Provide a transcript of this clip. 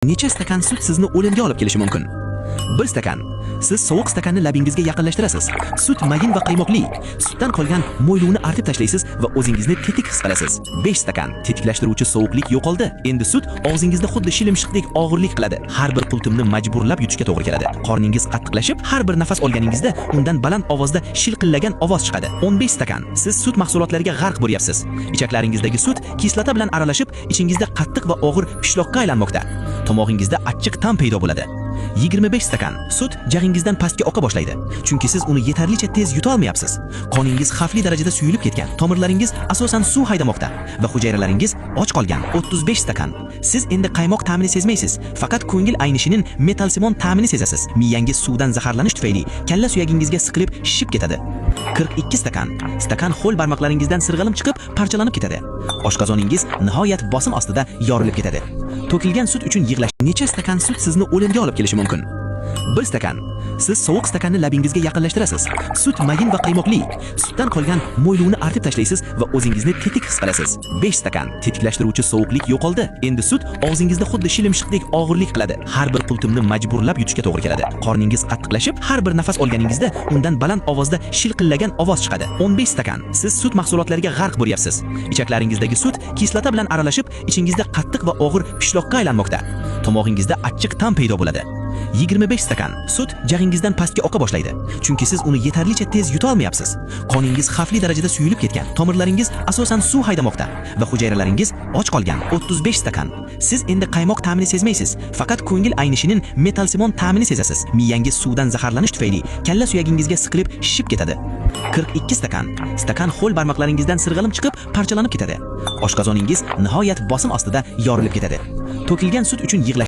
Necha stakan sut sizni o'limga olib kelishi mumkin? 1 stakan. Siz sovuq stakanni labingizga yaqinlashtirasiz. Sut mayin va qaymoqli. Sutdan qolgan mo'yluvni artib tashlaysiz va o'zingizni tetik his qilasiz. 5 stakan. Tetiklashtiruvchi sovuqlik yo'qoldi. Endi sut og'zingizda xuddi shilimshiqdek og'irlik qiladi. Har bir qultumni majburlab yutishga to'g'ri keladi. Qorningiz qattiqlashib, har bir nafas olganingizda undan baland ovozda shilqillagan ovoz chiqadi. 15 stakan. Siz sut mahsulotlariga g'arq bo'lyapsiz. Ichaklaringizdagi sut kislota bilan aralashib, ichingizda qattiq va og'ir pishloqqa aylanmoqda. Tomog'ingizda achchiq ta'm paydo bo'ladi. 25 stakan. Sut jag'ingizdan pastga oqa boshlaydi, chunki siz uni yetarlicha tez yuta olmayapsiz. Qoningiz xavfli darajada suyulib ketgan. Tomirlaringiz asosan suv haydamoqda va hujayralaringiz och qolgan. 35 stakan. Siz endi qaymoq ta'mini sezmaysiz, faqat ko'ngil aynishining metalsimon ta'mini sezasiz. Miyangiz suvdan zaharlanish tufayli kalla suyagingizga siqilib shishib ketadi. 42 stakan. Stakan ho'l barmoqlaringizdan sirg'alib chiqib, parchalanib ketadi. Oshqozoningiz nihoyat bosim ostida yorilib ketadi. To'kilgan sut uchun yig'lash. Necha stakan sut sizni o'limga olib kelishi mumkin? 1 stakan. Siz sovuq stakanni labingizga yaqinlashtirasiz. Sut mayin va qaymoqli. Sutdan qolgan mo'yluvni artib tashlaysiz va o'zingizni tetik his qilasiz. 5 stakan. Tetiklashtiruvchi sovuqlik yo'qoldi. Endi sut og'zingizda xuddi shilimshiqdek og'irlik qiladi. Har bir qultumni majburlab yutishga to'g'ri keladi. Qorningiz qattiqlashib, har bir nafas olganingizda undan baland ovozda shilqillagan ovoz chiqadi. 15 stakan. Siz sut mahsulotlariga g'arq bo'lyapsiz. Ichaklaringizdagi sut kislota bilan aralashib, ichingizda qattiq va og'ir pishloqqa aylanmoqda. Tomog'ingizda achchiq ta'm paydo bo'ladi. 25 stakan. Sut jag'ingizdan pastga oqa boshlaydi, chunki siz uni yetarlicha tez yuta olmayapsiz. Qoningiz xavfli darajada suyulib ketgan. Tomirlaringiz asosan suv haydamoqda va hujayralaringiz och qolgan. 35 stakan. Siz endi qaymoq ta'mini sezmaysiz, faqat ko'ngil aynishining metalsimon ta'mini sezasiz. Miyangiz suvdan zaharlanish tufayli kalla suyagingizga siqilib shishib ketadi. 42 stakan. Stakan ho'l barmoqlaringizdan sirg'alib chiqib, parchalanib ketadi. Oshqozoningiz nihoyat bosim ostida yorilib ketadi. To'kilgan sut uchun yig'lash